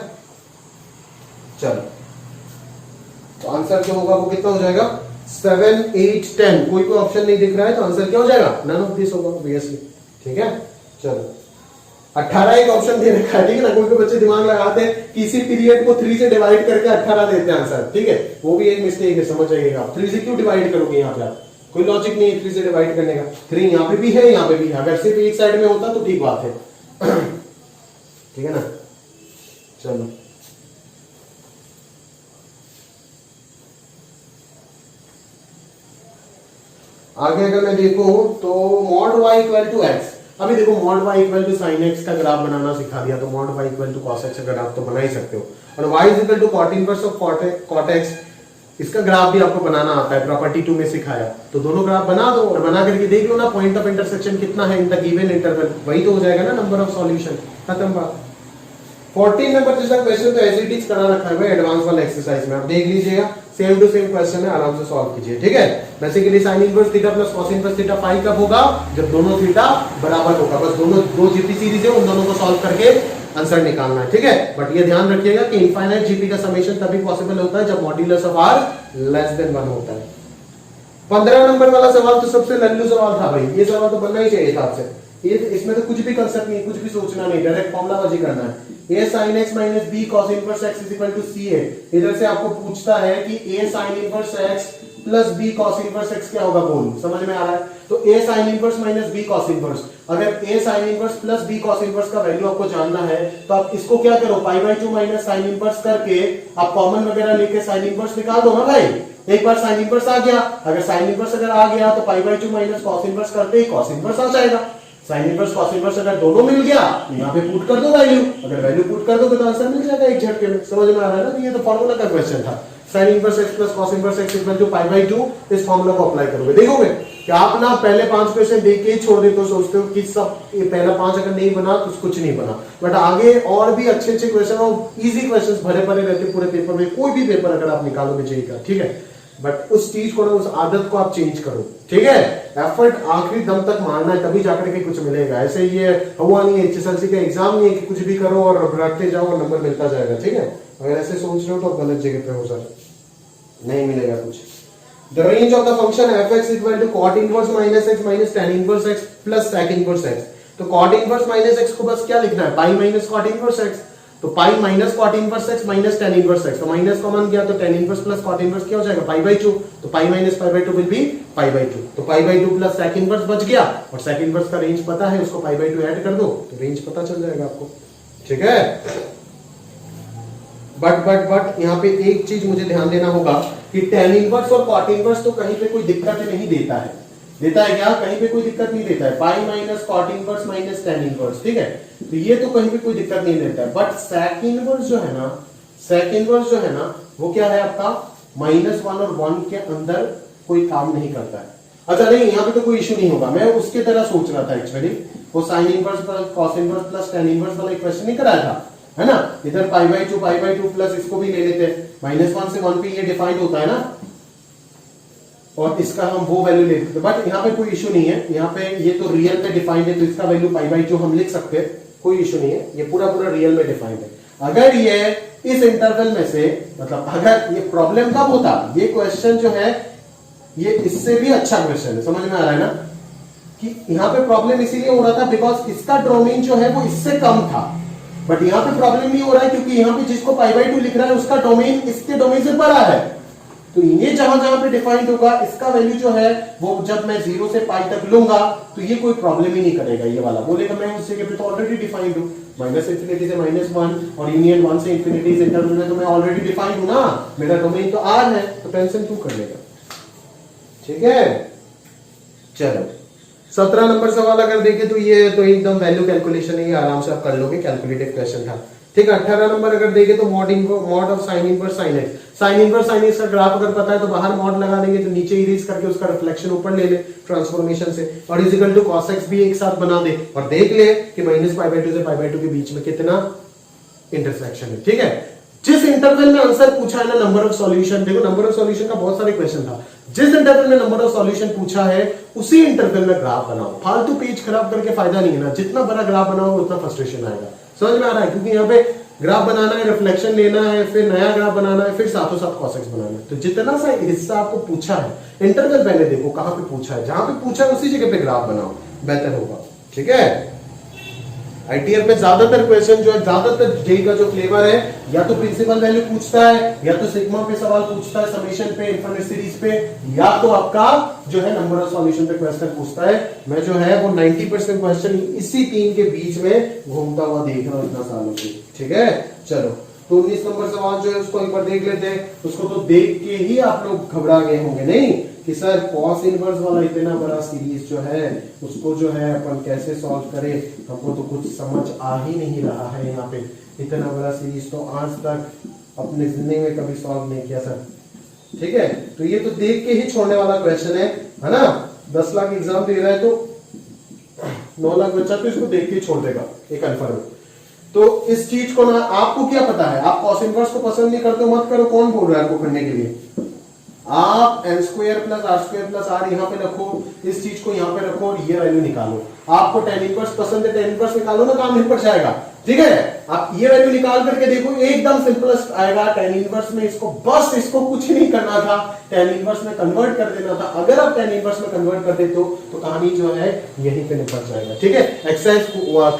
चलो तो आंसर जो होगा वो कितना हो जाएगा, 7, 8, 10। कोई ऑप्शन नहीं दिख रहा है तो आंसर क्या हो जाएगा, नन ऑफ दिस होगा ऑब्वियसली। ठीक है, चलो 18 एक ऑप्शन दे रखा है। ठीक है ना, कोई बच्चे दिमाग लगाते हैं कि इसी पीरियड को 3 से डिवाइड करके 18 देते हैं आंसर। ठीक है, वो भी एक मिस्टेक है, समझ जाइएगा। 3 से क्यों डिवाइड करोगे, यहाँ पे आप कोई लॉजिक नहीं है 3 से डिवाइड करने का। 3 यहाँ पे भी है, यहाँ पे भी है, अगर सिर्फ एक साइड में होता तो ठीक बात है। ठीक है ना, चलो आगे अगर मैं देखूं तो mod y equal to x, अभी देखो mod y equal to sine x का ग्राफ बनाना सिखा दिया, तो mod y equal to cos x का ग्राफ तो बना ही सकते हो, और y is equal to cot inverse of cot x, इसका ग्राफ भी आपको बनाना आता है, प्रॉपर्टी 2 में सिखाया, तो दोनों ग्राफ बना दो और बना करके देख लो ना पॉइंट ऑफ इंटरसेक्शन कितना है इन द गिवन इंटरवल, वही तो हो जाएगा ना नंबर ऑफ सॉल्यूशन, खत्म बात। 14 नंबर जैसा क्वेश्चन तो ऐसे ही करा रखा है एडवांस वाला एक्सरसाइज में, आप देख लीजिएगा, सेम टू सेम क्वेश्चन है, आराम से सॉल्व कीजिए, ठीक है। Basically sin inverse theta plus cos inverse theta phi कब होगा, जब दोनों थीटा बराबर होगा, बस दोनों दो जीपी सीरीज है, उन दोनों को सॉल्व करके आंसर निकालना है, ठीक है। बट ये ध्यान रखिएगा कि इनफाइनाइट जीपी का समेशन तभी पॉसिबल होता है जब modulus of r less than 1 होता है। 15 नंबर वाला सवाल तो सबसे लल्लू सवाल था भाई, ये सवाल तो बनना ही चाहिए था आपसे, ये इसमें तो कुछ भी कंसेप्ट नहीं, कुछ भी सोचना नहीं, डायरेक्ट फॉर्मूला बाजी करना है। a sin x minus b cos inverse x is equal to c है, इधर से आपको पूछता है कि a sin inverse x plus b cos inverse x क्या होगा, बोल समझ में आ रहा है, तो a sin inverse minus b cos inverse, अगर a sin inverse plus b cos inverse का वैल्यू आपको जानना है तो आप इसको क्या करो, पाई बाई 2 माइनस sin inverse करके आप कॉमन वगैरह लेके sin inverse निकाल दो ना भाई, एक बार sin inverse आ गया, अगर sin inverse अगर आ गया तो पाई बाई 2 माइनस cos inverse करते ही cos inverse आ जाएगा, साइन इनवर्स कॉस इनवर्स अगर दोनों मिल गया तो यहाँ पे पुट कर दो वैल्यू, अगर वैल्यू पुट कर दोगे तो आंसर मिल जाएगा एक झटके में, समझ में आ रहा है ना, तो ये तो फार्मूला का क्वेश्चन था, sine inverse x plus cos inverse x equal to pi by 2, इस फार्मूला को अप्लाई करोगे, देखोगे कि आप ना पहले 5 क्वेश्चन देख के ही छोड़ देते हो, सोचते हो कि सब ये पहला 5 अगर नहीं बना तो कुछ नहीं बना, बट आगे और भी अच्छे अच्छे क्वेश्चन और इजी क्वेश्चंस भरे भरे रहते पूरे पेपर में, कोई भी पेपर अगर आप निकालोगे जेईई का, ठीक है, बट उस चीज को ना, उस आदत को आप चेंज करो, ठीक है, एफर्ट आखिरी दम तक मारना है, तभी जाकर के कुछ मिलेगा, ऐसे ये हुआ नहीं है, एचएसएलसी का एग्जाम नहीं है कि कुछ भी करो और रटते जाओ और नंबर मिलता जाएगा, ठीक है, अगर ऐसे सोच रहे हो तो गलत जगह पे हो सर, नहीं मिलेगा कुछ। The range of the function fx equal to cot inverse minus x minus tan inverse x plus sec inverse x, तो cot इनवर्स माइनस x को बस क्या लिखना है, pi minus cot inverse x, तो pi minus cot inverse x minus tan inverse x, तो minus common गया तो tan inverse plus cot inverse क्या हो जाएगा, पाई बाई 2, तो pi minus pi by 2 will be pi by 2, तो पाई by 2 plus sec inverse बच गया, और sec इनवर्स का रेंज पता है, उसको पाई बाई 2 ऐड कर दो तो रेंज पता चल जाएगा आपको, ठीक है। बट यहाँ पे एक चीज मुझे ध्यान देना होगा कि tan इनवर्स और cot इनवर्स तो कहीं पे कोई दिक्कत नहीं देता है, देता है क्या, कहीं पे कोई दिक्कत नहीं देता है, pi minus cot inverse minus tan inverse, ठीक है, तो ये तो कहीं पे कोई दिक्कत नहीं देता है, बट sec इनवर्स जो है ना, sec इनवर्स जो है ना, वो क्या है आपका -1 और 1 के अंदर कोई काम नहीं करता है। अच्छा नहीं, यहाँ पे तो कोई इशू नहीं होगा, मैं उसके तरह सोच रहा था एक्चुअली, वो sin inverse plus cos inverse plus tan inverse वाला क्वेश्चन नहीं कराया था, है ना, इधर पाई बाई 2 प्लस इसको भी ले लेते, -1 से 1 पे ये डिफाइंड होता है ना, और इसका हम वो वैल्यू ले सकते, बट यहाँ पे कोई इशू नहीं है, यहाँ पे ये तो रियल में डिफाइंड है, तो इसका वैल्यू पाई बाई 2 हम लिख सकते हैं, कोई इशू नहीं है, ये पूरा पूरा रियल में डिफाइंड है। अगर ये इस इंटरवल में से, मतलब अगर ये प्रॉब्लम कब होता, ये क्वेश्चन जो है ये इससे भी अच्छा क्वेश्चन है, समझ में आ रहा है ना, कि यहाँ पे प्रॉब्लम इसीलिए हो रहा था बिकॉज इसका डोमेन जो है वो इससे कम था, बट यहाँ पे प्रॉब्लम नहीं हो रहा है क्योंकि यहाँ पे जिसको पाई बाई 2 लिख रहा है उसका डोमेन इसके डोमेन से बड़ा है, तो ये जहां जहां पे डिफाइंड होगा इसका वैल्यू जो है वो जब मैं 0 से पाई तक लूंगा तो ये कोई प्रॉब्लम ही नहीं करेगा, ये वाला बोलेगा मैं उस जगह पे तो ऑलरेडी डिफाइंड हूं, -∞ से -1 और यूनियन 1 से इंफिनिटी इस इंटरवल में तो मैं ऑलरेडी डिफाइंड हूं ना, मेरा डोमेन तो R है, तो टेंशन क्यों कर लेगा, ठीक है। चलो 17 नंबर सवाल अगर देखें तो ये तो एकदम वैल्यू कैलकुलेशन है, ये आराम से आप कर लोगे, कैलकुलेटिव क्वेश्चन था, ठीक है। 18 नंबर अगर देखें तो mod of sine inverse sine x, sine inverse sine x का ग्राफ अगर पता है तो बाहर मॉड लगा देंगे, तो नीचे इरेज करके उसका रिफ्लेक्शन ऊपर ले ले ट्रांसफॉर्मेशन से, और is equal to cos x भी एक साथ बना दे, और देख ले कि -π/2 से π/2 के बीच में कितना इंटरसेक्शन है, ठीक है। जिस इंटरवल में आंसर पूछा है ना, नंबर ऑफ सॉल्यूशन, देखो नंबर ऑफ सॉल्यूशन का बहुत सारे क्वेश्चन था, जिस इंटरवल में नंबर ऑफ सॉल्यूशन पूछा है उसी इंटरवल में ग्राफ बनाओ, फालतू पेज खराब करके फायदा नहीं है ना, जितना बड़ा ग्राफ बनाओ उतना फ्रस्ट्रेशन आएगा, समझ में आ रहा है, क्योंकि यहाँ पे ग्राफ बनाना है, रिफ्लेक्शन लेना है, फिर नया ग्राफ बनाना है, फिर साथों साथ cos x बनाना है, तो जितना सा हिस्सा आपको पूछा है इंटरवल पहले देखो कहां पे पूछा है, जहां पे पूछा है उसी जगह पे ग्राफ बनाओ, बेहतर होगा, ठीक है। आईटीएफ में ज्यादातर क्वेश्चन जो है, ज्यादातर जेईई का जो फ्लेवर है, या तो प्रिंसिपल वैल्यू पूछता है, या तो सिग्मा पे सवाल पूछता है, समेशन पे, इनफिनिट सीरीज पे, या तो आपका जो है नंबर ऑफ सॉल्यूशन पे क्वेश्चन पूछता है। मैं जो है वो 90% क्वेश्चन इसी तीन के बीच में घूमता हुआ देख रहा हूं इतना सालों से, ठीक है। चलो तो 19 नंबर सवाल जो है उसको एक बार देख लेते हैं। उसको तो देख के ही आप लोग घबरा गए होंगे नहीं कि सर कॉस इनवर्स वाला इतना बड़ा सीरीज जो है उसको जो है अपन कैसे सॉल्व करें, हमको तो कुछ समझ आ ही नहीं रहा है। यहाँ पे इतना बड़ा सीरीज तो आज तक अपने जिंदगी में कभी सॉल्व नहीं किया सर। ठीक है, तो ये तो देख के ही छोड़ने वाला क्वेश्चन है ना। 10 लाख एग्जाम दे रहा है तो 9 लाख बच्चा तो इसको देख के ही छोड़ देगा, ये कन्फर्म। तो इस चीज को ना आपको क्या पता है, आप कॉस इनवर्स को पसंद नहीं करते मत करो, कौन बोल रहा है आपको करने के लिए। आप n square plus R square plus R यहाँ पे रखो, इस चीज को यहाँ पे रखो और ये वैल्यू निकालो। आपको tan इनवर्स पसंद है, tan इनवर्स निकालो ना, काम निपट जाएगा। ठीक है, आप ये वैल्यू निकाल करके देखो, एकदम सिंपलेस्ट आएगा। tan इनवर्स में इसको बस इसको कुछ नहीं करना था, tan इनवर्स में कन्वर्ट कर देना था। अगर आप tan इनवर्स में कन्वर्ट कर देते हो तो कहानी जो है यहीं पे निपट जाएगा। ठीक है, एक्सरसाइज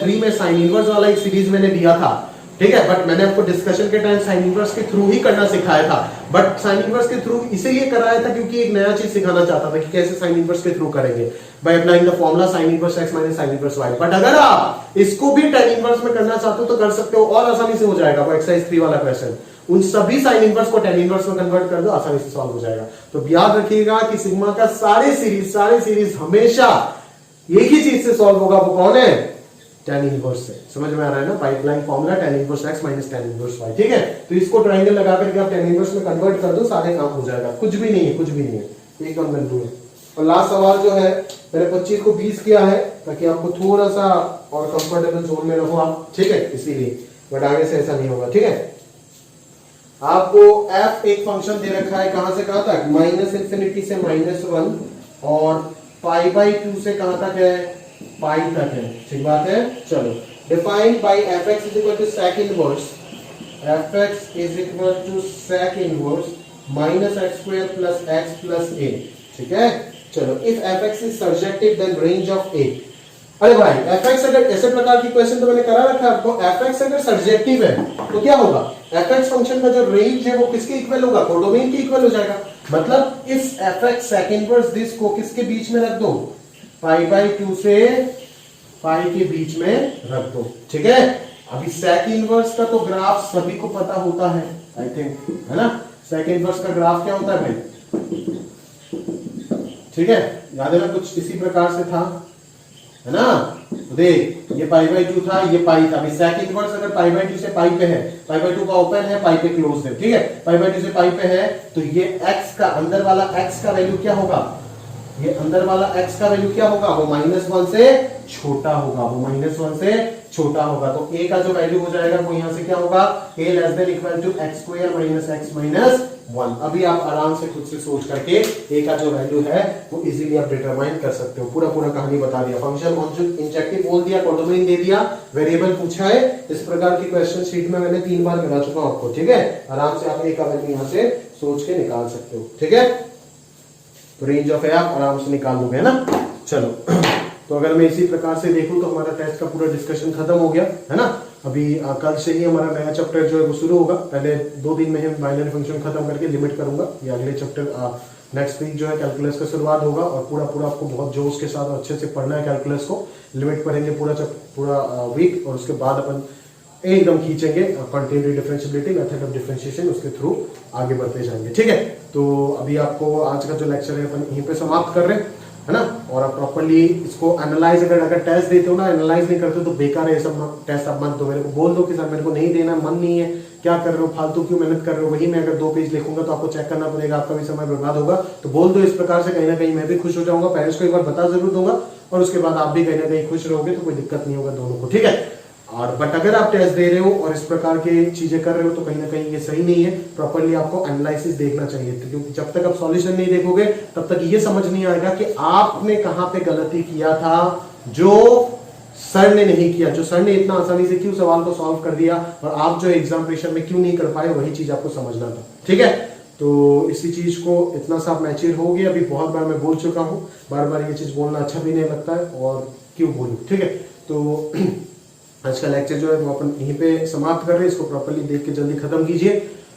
3 में साइन इनवर्स वाला एक सीरीज मैंने दिया था। ठीक है, बट मैंने आपको डिस्कशन के टाइम साइन इनवर्स के थ्रू ही करना सिखाया था। बट साइन इनवर्स के थ्रू इसीलिए कराया था क्योंकि एक नया चीज सिखाना चाहता था कि कैसे साइन इनवर्स के थ्रू करेंगे by applying the formula sine inverse x minus sine inverse y। But अगर आप इसको भी tan इनवर्स में करना चाहते हो तो कर सकते हो और आसानी से हो जाएगा। वो एक्सरसाइज 3 वाला क्वेश्चन, उन सभी साइन इनवर्स को tan इनवर्स में कन्वर्ट कर दो, आसानी से सॉल्व हो जाएगा। तो याद रखिएगा कि सिग्मा का सारे सीरीज हमेशा एक ही चीज से सॉल्व होगा, वो कौन है, tan इनवर्स से। समझ में आ रहा है ना, pipeline formula tan inverse x minus tan inverse y। ठीक है, तो इसको ट्रायंगल लगा करके आप tan इनवर्स में कन्वर्ट कर दो, सारे काम हो जाएगा। कुछ भी नहीं है, कुछ भी नहीं है, एकदम गंदू है। और लास्ट सवाल जो है मैंने 25 को 20 किया है ताकि आपको थोड़ा सा और कंफर्टेबल जोन में रहो आप। ठीक है, इसीलिए, बट आगे से ऐसा नहीं होगा। ठीक है, आपको f एक फंक्शन दे रखा है, कहां से कहां तक, -∞ से -1 और π/2 से कहां तक है, पाई तक है। ठीक बात है, चलो। Defined by fx is equal to sec inverse, fx is equal to sec inverse -x² plus x plus a। ठीक है, चलो। If fx is surjective then range of a। अरे भाई fx अगर ऐसे प्रकार की क्वेश्चन तो मैंने करा रखा है आपको, fx अगर सर्जेक्टिव है तो क्या होगा, fx फंक्शन का जो रेंज है वो किसके इक्वल होगा, कोडोमेन के इक्वल हो जाएगा। मतलब इस fx sec इनवर्स दिस को किसके बीच में रख दो, π/2 से पाई के बीच में रख दो। ठीक है, अभी सेक इनवर्स का तो ग्राफ सभी को पता होता है आई थिंक, है ना। सेक इनवर्स का ग्राफ क्या होता है भाई, ठीक है, याद है ना, कुछ इसी प्रकार से था, है ना। तो देख, ये π/2 था, ये पाई था। अभी सेक इनवर्स अगर π/2 से पाई पे है, π/2 का ओपन है, पाई पे क्लोज है। ठीक है, π/2 से पाई पे है तो ये x का अंदर वाला x का वैल्यू क्या होगा, ये अंदर वाला x का वैल्यू क्या होगा, वो -1 से छोटा होगा, वो -1 से छोटा होगा। तो a का जो वैल्यू हो जाएगा वो यहां से क्या होगा, a less than equal to x² minus x minus 1। अभी आप आराम से खुद से सोच करके a का जो वैल्यू है वो इजीली आप डिटरमाइन कर सकते हो। पूरा कहानी बता दिया, फंक्शन इंजेक्टिव बोल दिया, कोडोमेन दे दिया, वेरिएबल पूछा है। इस प्रकार की क्वेश्चन शीट में मैंने 3 बार करा चुका हूं आपको। ठीक है, आराम से आप a का वैल्यू यहां से सोच के निकाल सकते हो। ठीक है, तो रेंज ऑफ ए आप आराम से निकाल लोगे, है ना। चलो, तो अगर मैं इसी प्रकार से देखूं तो हमारा टेस्ट का पूरा डिस्कशन खत्म हो गया, है ना। अभी कल से ही हमारा नया चैप्टर जो है वो शुरू होगा। पहले 2 दिन में हम बाइनरी फंक्शन खत्म करके लिमिट करूंगा। ये अगले चैप्टर नेक्स्ट वीक जो है कैलकुलस का शुरुआत होगा और पूरा आपको बहुत जोश के साथ अच्छे से पढ़ना है कैलकुलस को। लिमिट पढ़ेंगे पूरा वीक और उसके बाद अपन एकदम खींचेंगे continuity differentiability, method of differentiation, उसके थ्रू आगे बढ़ते जाएंगे। ठीक है, तो अभी आपको आज का जो लेक्चर है अपन यहीं पे समाप्त कर रहे हैं, है ना। और आप प्रॉपर्ली इसको एनालाइज, अगर टेस्ट देते हो ना, एनालाइज नहीं करते तो बेकार है ये सब टेस्ट। आप मत दो, मेरे को बोल दो कि सर मेरे को नहीं देना, मन नहीं है, क्या कर रहे हो, फालतू क्यों मेहनत कर रहे हो। वही मैं अगर 2 पेज लिखूंगा तो आपको चेक करना पड़ेगा, आपका भी समय बर्बाद होगा। तो बोल दो, इस प्रकार से कहीं ना कहीं मैं भी खुश हो जाऊंगा। पेरेंट्स को एक बार बता जरूर दूंगा और उसके बाद आप भी कहीं ना कहीं खुश रहोगे, तो कोई दिक्कत नहीं होगा दोनों को। ठीक है, और बट अगर आप टेस्ट दे रहे हो और इस प्रकार की चीजें कर रहे हो तो कहीं ना कहीं ये सही नहीं है। प्रॉपर्ली आपको एनालिसिस देखना चाहिए, क्योंकि जब तक आप सॉल्यूशन नहीं देखोगे तब तक ये समझ नहीं आएगा कि आपने कहां पे गलती किया था जो सर ने नहीं किया, जो सर ने इतना आसानी से क्यों सवाल को सॉल्व कर दिया और आप जो एग्जाम प्रेशर में क्यों नहीं कर पाए, वही चीज आपको समझना था। ठीक है, तो इसी चीज को इतना सा मैच्योर हो गया। अभी बहुत बार मैं बोल चुका हूं, बार बार ये चीज बोलना अच्छा भी नहीं लगता है और क्यों बोलूं। ठीक है, तो आज का लेक्चर जो है वो अपन यहीं पे समाप्त कर रहे हैं। इसको प्रॉपर्ली देख के जल्दी खत्म कीजिए,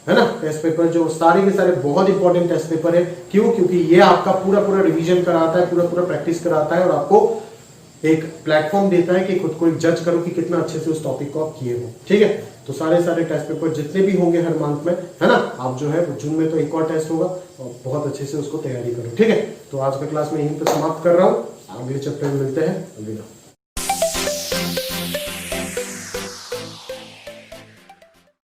है ना। टेस्ट पेपर जो सारे के सारे बहुत इंपॉर्टेंट टेस्ट पेपर है। क्यों, क्योंकि ये आपका पूरा रिवीजन कराता है, पूरा प्रैक्टिस कराता है और आपको एक प्लेटफॉर्म देता है कि खुद को एक जज करो कि कितना अच्छे से उस टॉपिक को आप किए हो। ठीक है, तो सारे टेस्ट पेपर जितने भी होंगे हर मंथ में, है ना, आप जो है जून में तो एक और टेस्ट होगा और बहुत अच्छे से उसको तैयारी करो। ठीक है, तो आज का क्लास में यहीं पर समाप्त कर रहा हूँ, अगले चैप्टर में मिलते हैं। अलविदा।